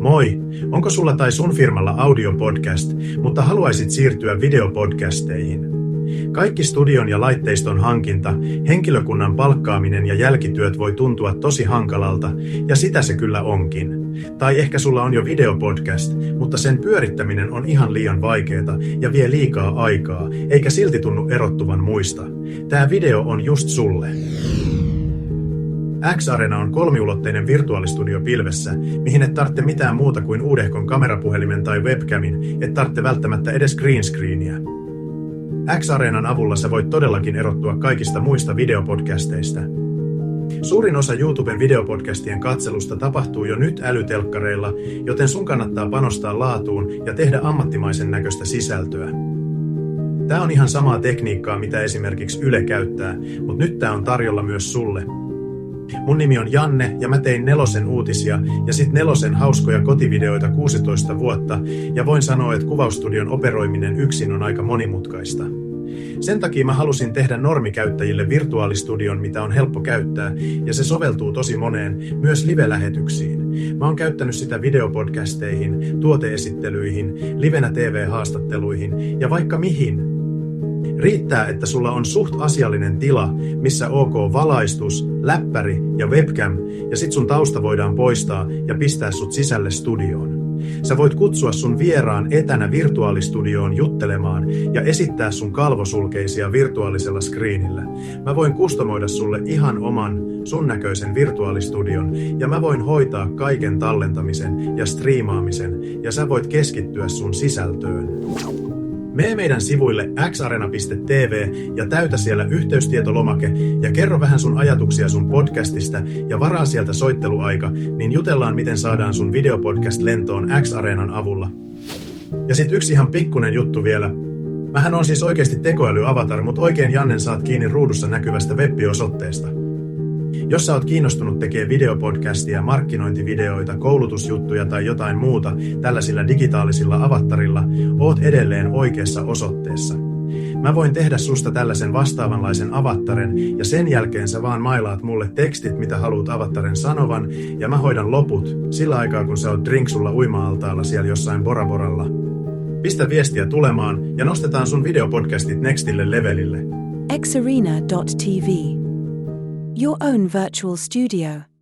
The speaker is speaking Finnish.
Moi! Onko sulla tai sun firmalla audiopodcast, mutta haluaisit siirtyä videopodcasteihin? Kaikki studion ja laitteiston hankinta, henkilökunnan palkkaaminen ja jälkityöt voi tuntua tosi hankalalta, ja sitä se kyllä onkin. Tai ehkä sulla on jo videopodcast, mutta sen pyörittäminen on ihan liian vaikeeta ja vie liikaa aikaa, eikä silti tunnu erottuvan muista. Tää video on just sulle. X-Arena on kolmiulotteinen virtuaalistudio pilvessä, mihin et tarvitse mitään muuta kuin uudehkon kamerapuhelimen tai webcamin, et tarvitse välttämättä edes green screeniä. X-Arenan avulla sä voit todellakin erottua kaikista muista videopodcasteista. Suurin osa YouTuben videopodcastien katselusta tapahtuu jo nyt älytelkkareilla, joten sun kannattaa panostaa laatuun ja tehdä ammattimaisen näköistä sisältöä. Tää on ihan samaa tekniikkaa, mitä esimerkiksi Yle käyttää, mutta nyt tää on tarjolla myös sulle. Mun nimi on Janne ja mä tein Nelosen uutisia ja sit Nelosen hauskoja kotivideoita 16 vuotta ja voin sanoa, että kuvausstudion operoiminen yksin on aika monimutkaista. Sen takia mä halusin tehdä normikäyttäjille virtuaalistudion, mitä on helppo käyttää ja se soveltuu tosi moneen, myös live-lähetyksiin. Mä oon käyttänyt sitä videopodcasteihin, tuoteesittelyihin, livenä TV-haastatteluihin ja vaikka mihin. Riittää, että sulla on suht asiallinen tila, missä ok valaistus, läppäri ja webcam, ja sit sun tausta voidaan poistaa ja pistää sut sisälle studioon. Sä voit kutsua sun vieraan etänä virtuaalistudioon juttelemaan ja esittää sun kalvosulkeisia virtuaalisella screenillä. Mä voin kustomoida sulle ihan oman sun näköisen virtuaalistudion ja mä voin hoitaa kaiken tallentamisen ja striimaamisen ja sä voit keskittyä sun sisältöön. Mene meidän sivuille xarena.tv ja täytä siellä yhteystietolomake ja kerro vähän sun ajatuksia sun podcastista ja varaa sieltä soitteluaika, niin jutellaan miten saadaan sun videopodcast lentoon X-Arenan avulla. Ja sit yksi ihan pikkunen juttu vielä. Mähän on siis oikeasti tekoälyavatar, mutta oikein Jannen saat kiinni ruudussa näkyvästä web-osoitteesta. Jos sä oot kiinnostunut tekemään videopodcastia, markkinointivideoita, koulutusjuttuja tai jotain muuta tällaisilla digitaalisilla avattarilla, oot edelleen oikeassa osoitteessa. Mä voin tehdä susta tällaisen vastaavanlaisen avattaren ja sen jälkeen sä vaan mailaat mulle tekstit, mitä haluat avattaren sanovan ja mä hoidan loput sillä aikaa, kun sä oot drinksulla uima-altaalla siellä jossain Bora-Boralla. Pistä viestiä tulemaan ja nostetaan sun videopodcastit nextille levelille. xarena.tv Your own virtual studio.